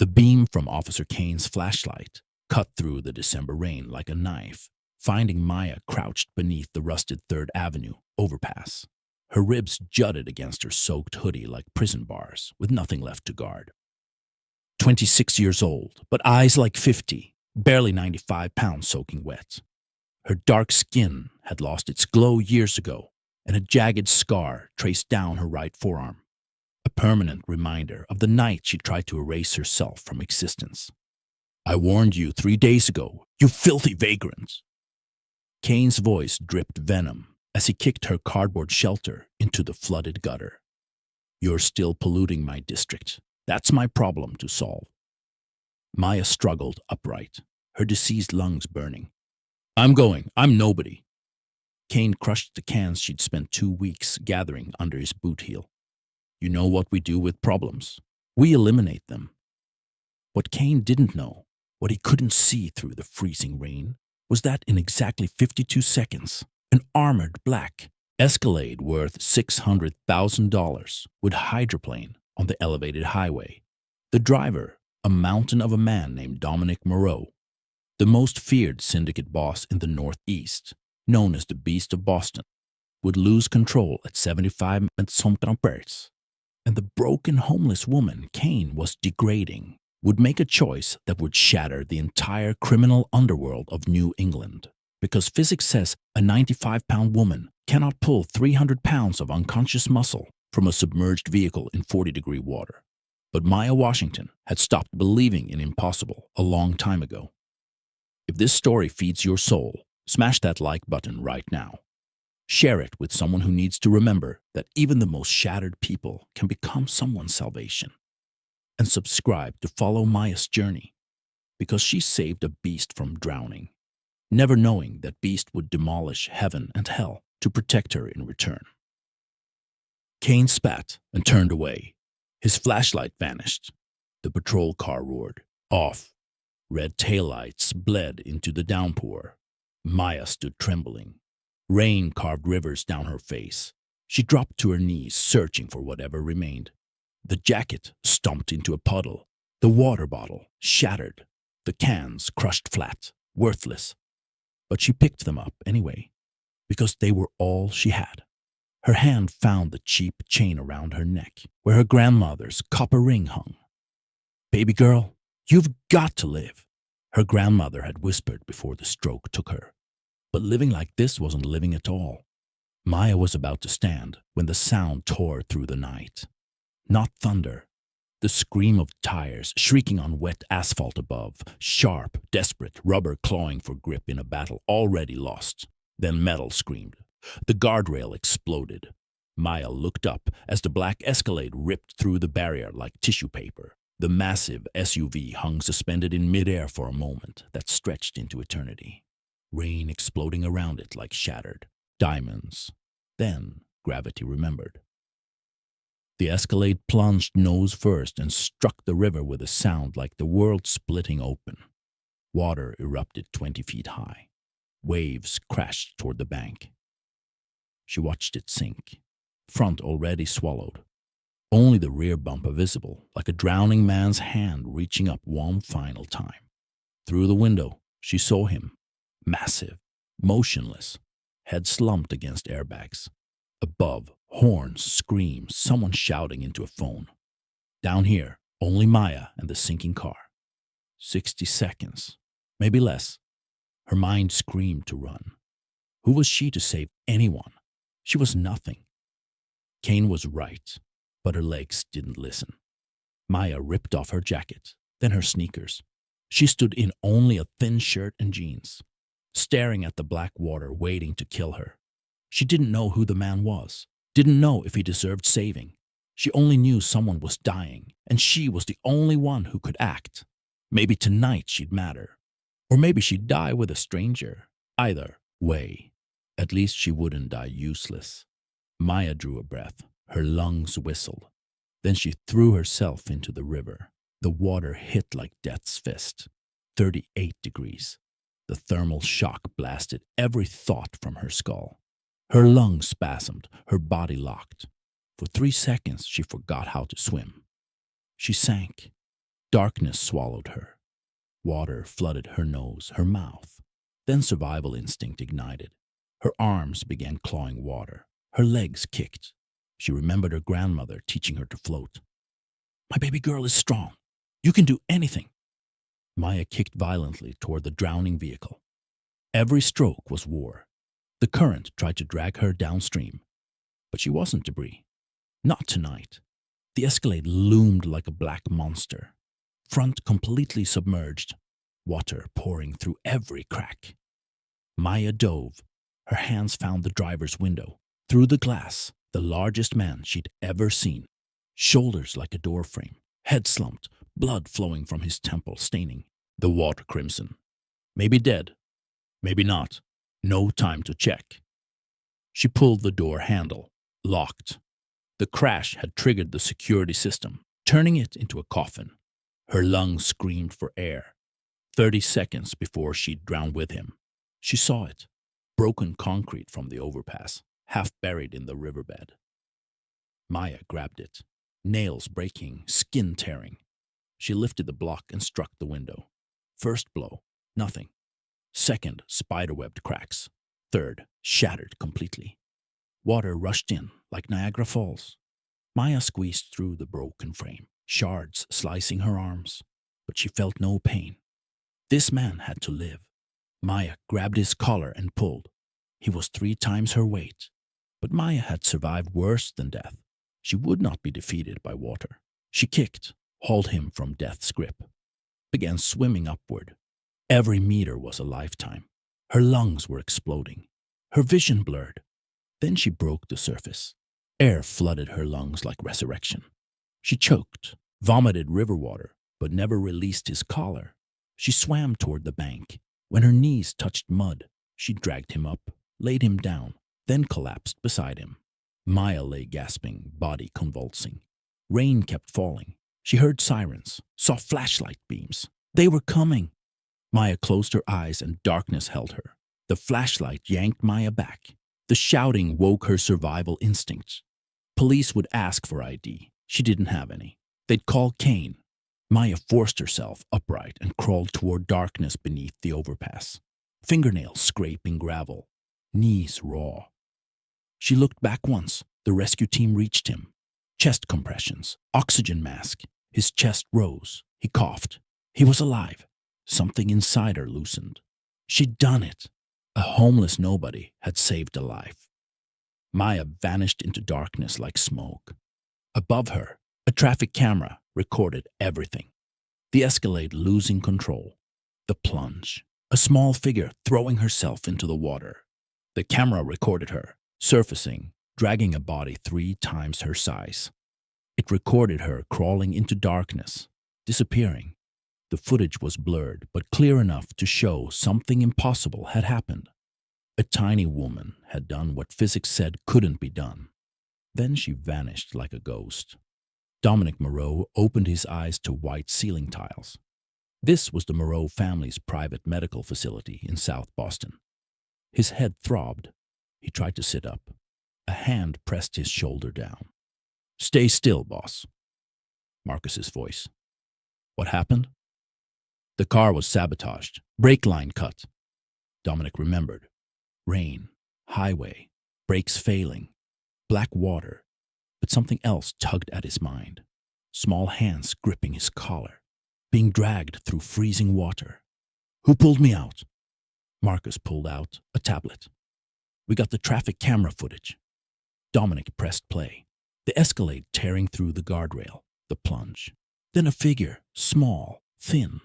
The beam from Officer Kane's flashlight cut through the December rain like a knife, finding Maya crouched beneath the rusted 3rd Avenue overpass. Her ribs jutted against her soaked hoodie like prison bars, with nothing left to guard. 26 years old, but eyes like 50, barely 95 pounds soaking wet. Her dark skin had lost its glow years ago, and a jagged scar traced down her right forearm, a permanent reminder of the night she tried to erase herself from existence. "I warned you 3 days ago, you filthy vagrant!" Kane's voice dripped venom as he kicked her cardboard shelter into the flooded gutter. "You're still polluting my district. That's my problem to solve." Maya struggled upright, her diseased lungs burning. "I'm going. I'm nobody." Kane crushed the cans she'd spent 2 weeks gathering under his boot heel. "You know what we do with problems. We eliminate them." What Kane didn't know, what he couldn't see through the freezing rain, was that in exactly 52 seconds, an armored black Escalade worth $600,000 would hydroplane on the elevated highway. The driver, a mountain of a man named Dominic Moreau, the most feared syndicate boss in the Northeast, known as the Beast of Boston, would lose control at 75 mph, and the broken homeless woman Kane was degrading would make a choice that would shatter the entire criminal underworld of New England. Because physics says a 95-pound woman cannot pull 300 pounds of unconscious muscle from a submerged vehicle in 40-degree water. But Maya Washington had stopped believing in impossible a long time ago. If this story feeds your soul, smash that like button right now. Share it with someone who needs to remember that even the most shattered people can become someone's salvation. And subscribe to follow Maya's journey, because she saved a beast from drowning, never knowing that beast would demolish heaven and hell to protect her in return. Kane spat and turned away. His flashlight vanished. The patrol car roared. Off. Red taillights bled into the downpour. Maya stood trembling. Rain carved rivers down her face. She dropped to her knees, searching for whatever remained. The jacket stomped into a puddle. The water bottle shattered. The cans crushed flat, worthless. But she picked them up anyway, because they were all she had. Her hand found the cheap chain around her neck, where her grandmother's copper ring hung. "Baby girl, you've got to live," her grandmother had whispered before the stroke took her. But living like this wasn't living at all. Maya was about to stand when the sound tore through the night. Not thunder. The scream of tires shrieking on wet asphalt above, sharp, desperate, rubber clawing for grip in a battle already lost. Then metal screamed. The guardrail exploded. Maya looked up as the black Escalade ripped through the barrier like tissue paper. The massive SUV hung suspended in midair for a moment that stretched into eternity. Rain exploding around it like shattered diamonds. Then gravity remembered. The Escalade plunged nose first and struck the river with a sound like the world splitting open. Water erupted 20 feet high. Waves crashed toward the bank. She watched it sink, front already swallowed. Only the rear bumper visible, like a drowning man's hand reaching up one final time. Through the window, she saw him, massive, motionless, head slumped against airbags. Above, horns, screams, someone shouting into a phone. Down here, only Maya and the sinking car. 60 seconds, maybe less. Her mind screamed to run. Who was she to save anyone? She was nothing. Kane was right, but her legs didn't listen. Maya ripped off her jacket, then her sneakers. She stood in only a thin shirt and jeans, staring at the black water waiting to kill her. She didn't know who the man was, didn't know if he deserved saving. She only knew someone was dying, and she was the only one who could act. Maybe tonight she'd matter. Or maybe she'd die with a stranger. Either way, at least she wouldn't die useless. Maya drew a breath. Her lungs whistled. Then she threw herself into the river. The water hit like death's fist. 38 degrees. The thermal shock blasted every thought from her skull. Her lungs spasmed, her body locked. For 3 seconds, she forgot how to swim. She sank. Darkness swallowed her. Water flooded her nose, her mouth. Then survival instinct ignited. Her arms began clawing water. Her legs kicked. She remembered her grandmother teaching her to float. "My baby girl is strong. You can do anything." Maya kicked violently toward the drowning vehicle. Every stroke was war. The current tried to drag her downstream. But she wasn't debris. Not tonight. The Escalade loomed like a black monster. Front completely submerged. Water pouring through every crack. Maya dove. Her hands found the driver's window. Through the glass, the largest man she'd ever seen. Shoulders like a door frame. Head slumped, blood flowing from his temple, staining the water crimson. Maybe dead. Maybe not. No time to check. She pulled the door handle. Locked. The crash had triggered the security system, turning it into a coffin. Her lungs screamed for air. 30 seconds before she'd drown with him. She saw it. Broken concrete from the overpass, half buried in the riverbed. Maya grabbed it. Nails breaking, skin tearing. She lifted the block and struck the window. First blow, nothing. Second, spiderwebbed cracks. Third, shattered completely. Water rushed in like Niagara Falls. Maya squeezed through the broken frame, shards slicing her arms, but she felt no pain. This man had to live. Maya grabbed his collar and pulled. He was 3 times her weight, but Maya had survived worse than death. She would not be defeated by water. She kicked, hauled him from death's grip, began swimming upward. Every meter was a lifetime. Her lungs were exploding. Her vision blurred. Then she broke the surface. Air flooded her lungs like resurrection. She choked, vomited river water, but never released his collar. She swam toward the bank. When her knees touched mud, she dragged him up, laid him down, then collapsed beside him. Maya lay gasping, body convulsing. Rain kept falling. She heard sirens, saw flashlight beams. They were coming. Maya closed her eyes and darkness held her. The flashlight yanked Maya back. The shouting woke her survival instincts. Police would ask for ID. She didn't have any. They'd call Kane. Maya forced herself upright and crawled toward darkness beneath the overpass. Fingernails scraping gravel. Knees raw. She looked back once. The rescue team reached him. Chest compressions. Oxygen mask. His chest rose. He coughed. He was alive. Something inside her loosened. She'd done it. A homeless nobody had saved a life. Maya vanished into darkness like smoke. Above her, a traffic camera recorded everything. The Escalade losing control. The plunge. A small figure throwing herself into the water. The camera recorded her, surfacing, dragging a body 3 times her size. It recorded her crawling into darkness, disappearing. The footage was blurred, but clear enough to show something impossible had happened. A tiny woman had done what physics said couldn't be done. Then she vanished like a ghost. Dominic Moreau opened his eyes to white ceiling tiles. This was the Moreau family's private medical facility in South Boston. His head throbbed. He tried to sit up. A hand pressed his shoulder down. "Stay still, boss." Marcus's voice. "What happened?" "The car was sabotaged. Brake line cut." Dominic remembered. Rain, highway, brakes failing, black water, but something else tugged at his mind. Small hands gripping his collar, being dragged through freezing water. "Who pulled me out?" Marcus pulled out a tablet. "We got the traffic camera footage." Dominic pressed play. The Escalade tearing through the guardrail, the plunge. Then a figure, small, thin,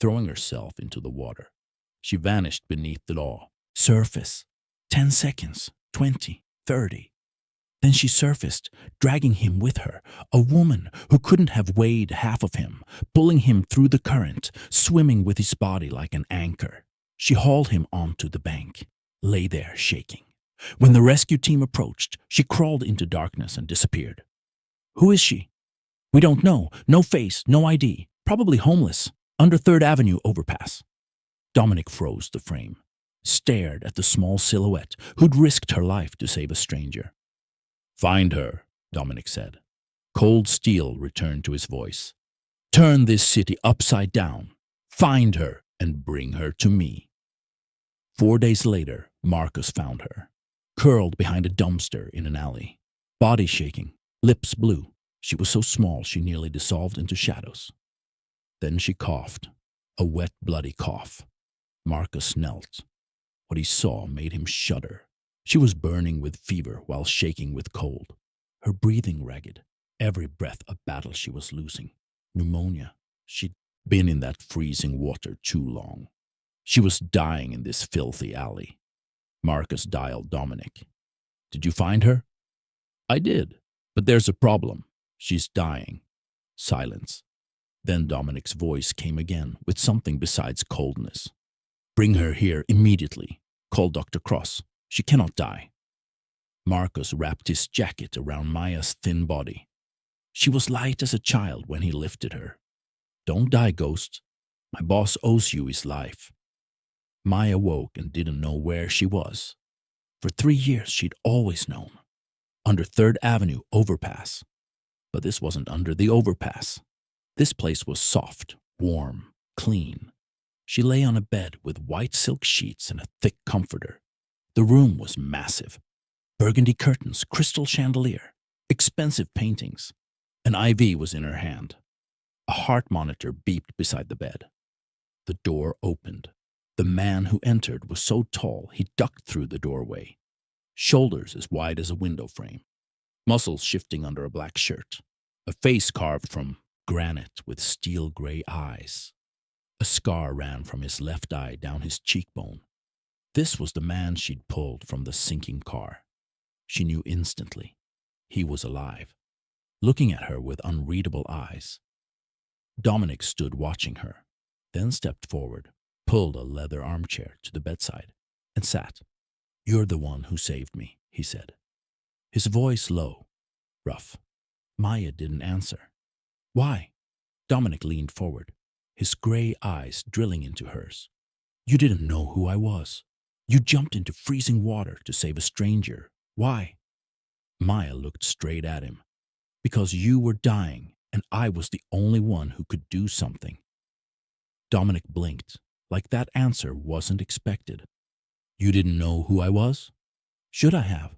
throwing herself into the water. She vanished beneath the law. Surface. 10 seconds, 20, 30. Then she surfaced, dragging him with her, a woman who couldn't have weighed half of him, pulling him through the current, swimming with his body like an anchor. She hauled him onto the bank, lay there shaking. When the rescue team approached, she crawled into darkness and disappeared. "Who is she?" "We don't know. No face, no ID. Probably homeless. Under 3rd Avenue overpass." Dominic froze the frame, stared at the small silhouette who'd risked her life to save a stranger. "Find her," Dominic said. Cold steel returned to his voice. Turn this city upside down. Find her and bring her to me. 4 days later, Marcus found her, curled behind a dumpster in an alley, body shaking, lips blue. She was so small she nearly dissolved into shadows. Then she coughed, a wet, bloody cough. Marcus knelt. What he saw made him shudder. She was burning with fever while shaking with cold, her breathing ragged, every breath a battle she was losing. Pneumonia. She'd been in that freezing water too long. She was dying in this filthy alley. Marcus dialed Dominic. Did you find her? I did, but there's a problem. She's dying. Silence. Then Dominic's voice came again with something besides coldness. Bring her here immediately. Call Dr. Cross. She cannot die. Marcus wrapped his jacket around Maya's thin body. She was light as a child when he lifted her. Don't die, Ghost. My boss owes you his life. Maya woke and didn't know where she was. For 3 years she'd always known. Under 3rd Avenue overpass. But this wasn't under the overpass. This place was soft, warm, clean. She lay on a bed with white silk sheets and a thick comforter. The room was massive. Burgundy curtains, crystal chandelier, expensive paintings. An IV was in her hand. A heart monitor beeped beside the bed. The door opened. The man who entered was so tall he ducked through the doorway. Shoulders as wide as a window frame. Muscles shifting under a black shirt. A face carved from granite with steel gray eyes. A scar ran from his left eye down his cheekbone. This was the man she'd pulled from the sinking car. She knew instantly. He was alive, looking at her with unreadable eyes. Dominic stood watching her, then stepped forward, pulled a leather armchair to the bedside, and sat. You're the one who saved me, he said. His voice low, rough. Maya didn't answer. Why? Dominic leaned forward, his gray eyes drilling into hers. You didn't know who I was. You jumped into freezing water to save a stranger. Why? Maya looked straight at him. Because you were dying, and I was the only one who could do something. Dominic blinked, like that answer wasn't expected. You didn't know who I was? Should I have?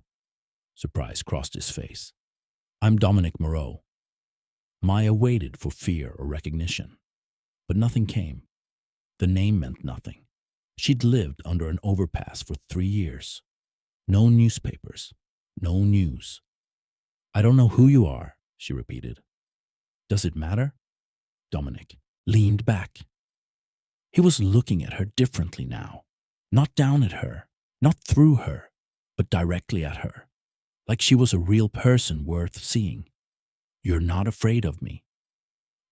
Surprise crossed his face. I'm Dominic Moreau. Maya waited for fear or recognition, but nothing came. The name meant nothing. She'd lived under an overpass for 3 years. No newspapers, no news. I don't know who you are, she repeated. Does it matter? Dominic leaned back. He was looking at her differently now. Not down at her, not through her, but directly at her, like she was a real person worth seeing. You're not afraid of me.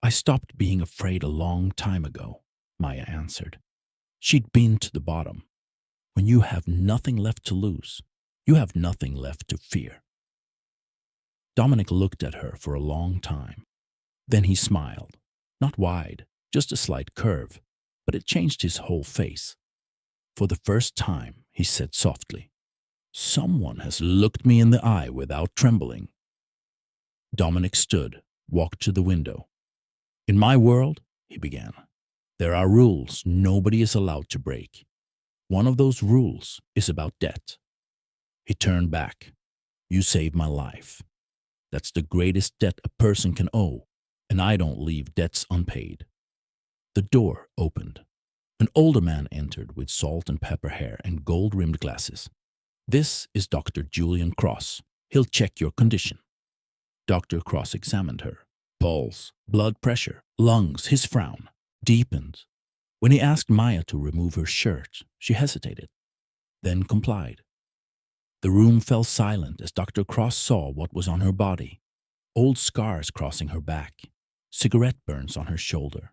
I stopped being afraid a long time ago, Maya answered. She'd been to the bottom. When you have nothing left to lose, you have nothing left to fear. Dominic looked at her for a long time. Then he smiled, not wide, just a slight curve, but it changed his whole face. For the first time, he said softly, Someone has looked me in the eye without trembling. Dominic stood, walked to the window. In my world, he began, there are rules nobody is allowed to break. One of those rules is about debt. He turned back. You saved my life. That's the greatest debt a person can owe, and I don't leave debts unpaid. The door opened. An older man entered with salt and pepper hair and gold-rimmed glasses. This is Dr. Julian Cross. He'll check your condition. Dr. Cross examined her. Pulse, blood pressure, lungs, his frown deepened. When he asked Maya to remove her shirt, she hesitated, then complied. The room fell silent as Dr. Cross saw what was on her body. Old scars crossing her back, cigarette burns on her shoulder,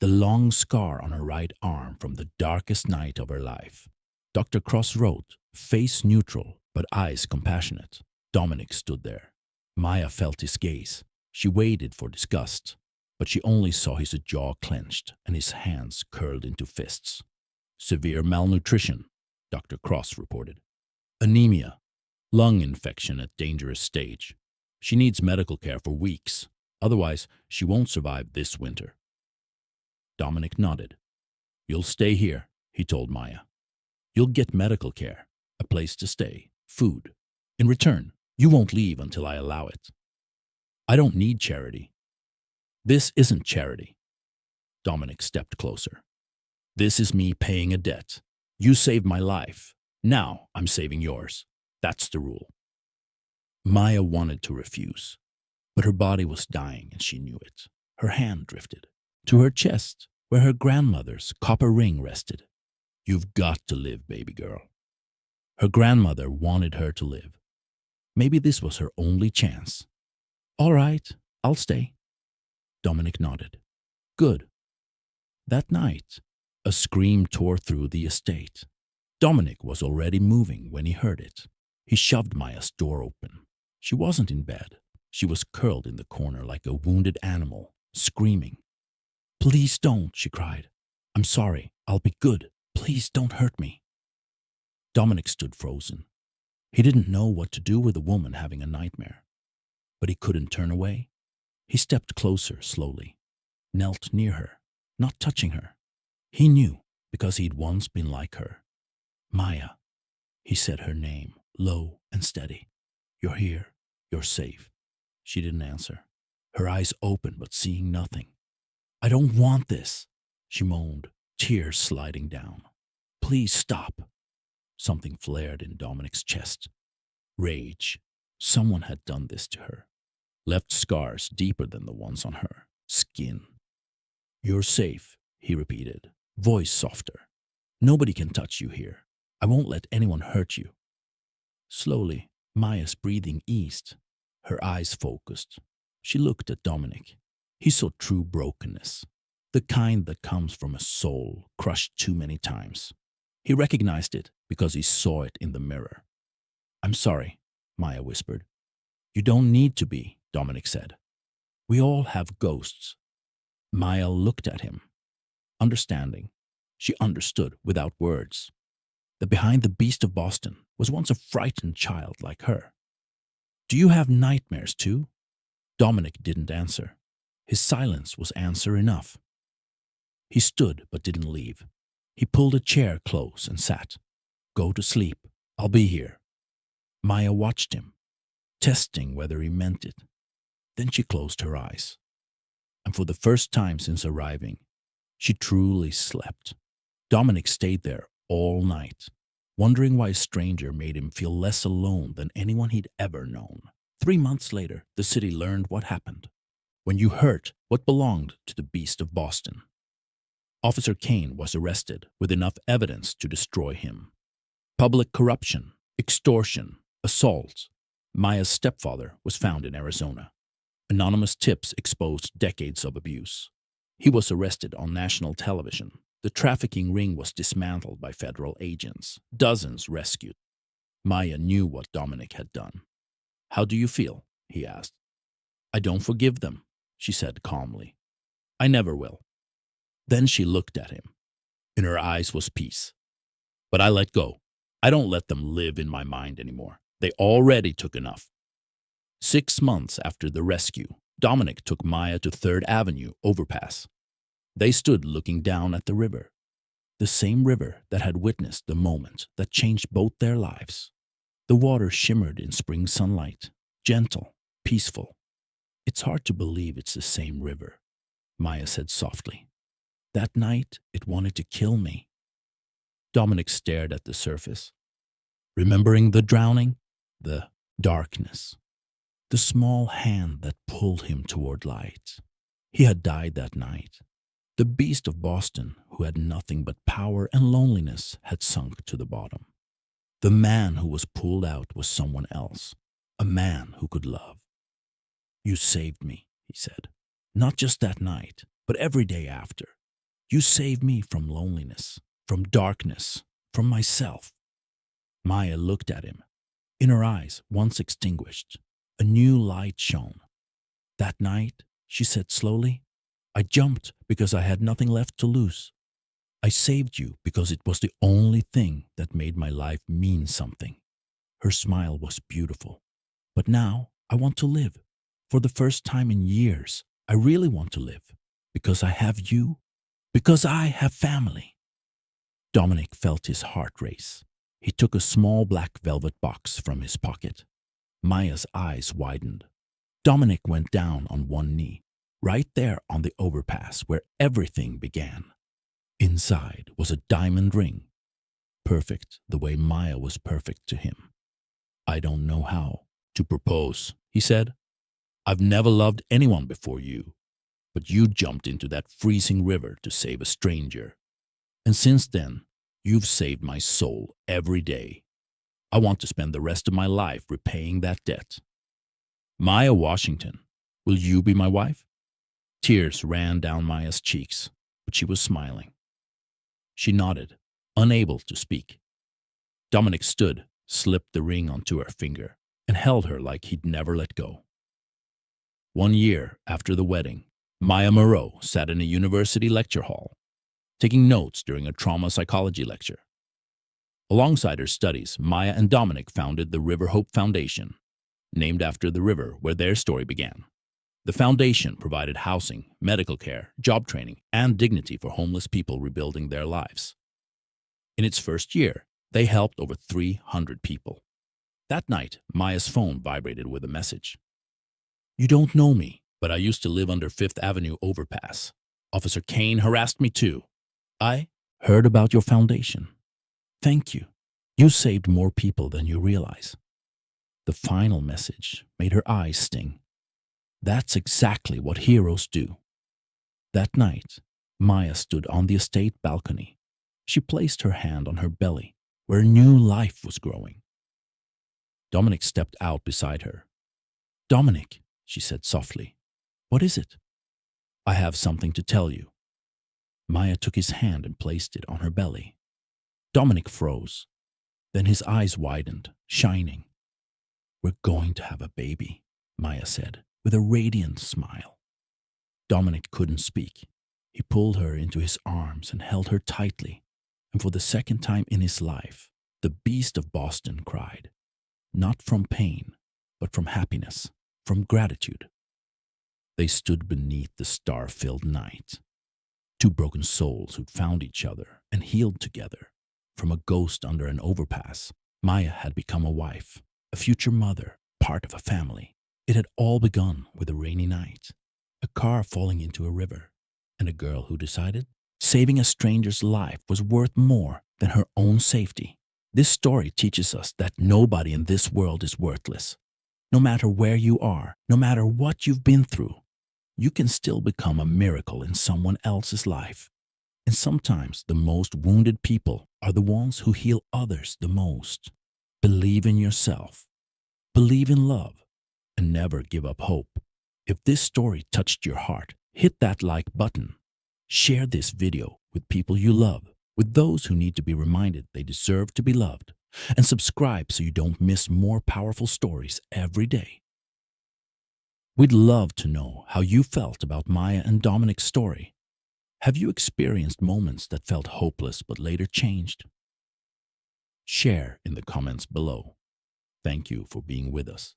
the long scar on her right arm from the darkest night of her life. Dr. Cross wrote, face neutral, but eyes compassionate. Dominic stood there. Maya felt his gaze. She waited for disgust, but she only saw his jaw clenched and his hands curled into fists. Severe malnutrition, Dr. Cross reported. Anemia, lung infection at dangerous stage. She needs medical care for weeks. Otherwise, she won't survive this winter. Dominic nodded. You'll stay here, he told Maya. You'll get medical care, a place to stay, food. In return, you won't leave until I allow it. I don't need charity. This isn't charity. Dominic stepped closer. This is me paying a debt. You saved my life. Now I'm saving yours. That's the rule. Maya wanted to refuse, but her body was dying and she knew it. Her hand drifted to her chest, where her grandmother's copper ring rested. You've got to live, baby girl. Her grandmother wanted her to live. Maybe this was her only chance. All right, I'll stay. Dominic nodded. Good. That night, a scream tore through the estate. Dominic was already moving when he heard it. He shoved Maya's door open. She wasn't in bed. She was curled in the corner like a wounded animal, screaming. Please don't, she cried. I'm sorry. I'll be good. Please don't hurt me. Dominic stood frozen. He didn't know what to do with a woman having a nightmare. But he couldn't turn away. He stepped closer slowly, knelt near her, not touching her. He knew because he'd once been like her. Maya. He said her name, low and steady. You're here. You're safe. She didn't answer. Her eyes open but seeing nothing. I don't want this, she moaned, tears sliding down. Please stop. Something flared in Dominic's chest. Rage. Someone had done this to her. Left scars deeper than the ones on her skin. You're safe, he repeated, voice softer. Nobody can touch you here. I won't let anyone hurt you. Slowly, Maya's breathing eased. Her eyes focused. She looked at Dominic. He saw true brokenness, the kind that comes from a soul crushed too many times. He recognized it because he saw it in the mirror. I'm sorry, Maya whispered. You don't need to be, Dominic said. We all have ghosts. Maya looked at him, understanding. She understood without words. That behind the beast of Boston was once a frightened child like her. Do you have nightmares too? Dominic didn't answer. His silence was answer enough. He stood but didn't leave. He pulled a chair close and sat. Go to sleep. I'll be here. Maya watched him, testing whether he meant it. Then she closed her eyes. And for the first time since arriving, she truly slept. Dominic stayed there all night, wondering why a stranger made him feel less alone than anyone he'd ever known. 3 months later, the city learned what happened. When you hurt what belonged to the beast of Boston. Officer Kane was arrested with enough evidence to destroy him. Public corruption, extortion, assault. Maya's stepfather was found in Arizona. Anonymous tips exposed decades of abuse. He was arrested on national television. The trafficking ring was dismantled by federal agents. Dozens rescued. Maya knew what Dominic had done. How do you feel? He asked. I don't forgive them, she said calmly. I never will. Then she looked at him. In her eyes was peace. But I let go. I don't let them live in my mind anymore. They already took enough. 6 months after the rescue, Dominic took Maya to 3rd Avenue overpass. They stood looking down at the river, the same river that had witnessed the moment that changed both their lives. The water shimmered in spring sunlight, gentle, peaceful. It's hard to believe it's the same river, Maya said softly. That night, it wanted to kill me. Dominic stared at the surface, remembering the drowning, the darkness, the small hand that pulled him toward light. He had died that night. The beast of Boston, who had nothing but power and loneliness, had sunk to the bottom. The man who was pulled out was someone else, a man who could love. You saved me, he said. Not just that night, but every day after. You saved me from loneliness, from darkness, from myself. Maya looked at him. In her eyes, once extinguished, a new light shone. That night, she said slowly, I jumped because I had nothing left to lose. I saved you because it was the only thing that made my life mean something. Her smile was beautiful. But now I want to live. For the first time in years, I really want to live. Because I have you. Because I have family. Dominic felt his heart race. He took a small black velvet box from his pocket. Maya's eyes widened. Dominic went down on one knee, right there on the overpass where everything began. Inside was a diamond ring, perfect the way Maya was perfect to him. I don't know how to propose, he said. I've never loved anyone before you, but you jumped into that freezing river to save a stranger. And since then, you've saved my soul every day. I want to spend the rest of my life repaying that debt. Maya Washington, will you be my wife? Tears ran down Maya's cheeks, but she was smiling. She nodded, unable to speak. Dominic stood, slipped the ring onto her finger, and held her like he'd never let go. 1 year after the wedding, Maya Moreau sat in a university lecture hall, taking notes during a trauma psychology lecture. Alongside her studies, Maya and Dominic founded the River Hope Foundation, named after the river where their story began. The foundation provided housing, medical care, job training, and dignity for homeless people rebuilding their lives. In its first year, they helped over 300 people. That night, Maya's phone vibrated with a message. You don't know me, but I used to live under 5th Avenue overpass. Officer Kane harassed me too. I heard about your foundation. Thank you. You saved more people than you realize. The final message made her eyes sting. That's exactly what heroes do. That night, Maya stood on the estate balcony. She placed her hand on her belly, where new life was growing. Dominic stepped out beside her. Dominic, she said softly, what is it? I have something to tell you. Maya took his hand and placed it on her belly. Dominic froze. Then his eyes widened, shining. We're going to have a baby, Maya said, with a radiant smile. Dominic couldn't speak. He pulled her into his arms and held her tightly, and for the second time in his life, the beast of Boston cried, not from pain, but from happiness, from gratitude. They stood beneath the star-filled night, two broken souls who'd found each other and healed together. From a ghost under an overpass, Maya had become a wife, a future mother, part of a family. It had all begun with a rainy night, a car falling into a river, and a girl who decided saving a stranger's life was worth more than her own safety. This story teaches us that nobody in this world is worthless. No matter where you are, no matter what you've been through, you can still become a miracle in someone else's life. And sometimes the most wounded people are the ones who heal others the most. Believe in yourself. Believe in love. And never give up hope. If this story touched your heart, hit that like button. Share this video with people you love, with those who need to be reminded they deserve to be loved. And subscribe so you don't miss more powerful stories every day. We'd love to know how you felt about Maya and Dominic's story. Have you experienced moments that felt hopeless but later changed? Share in the comments below. Thank you for being with us.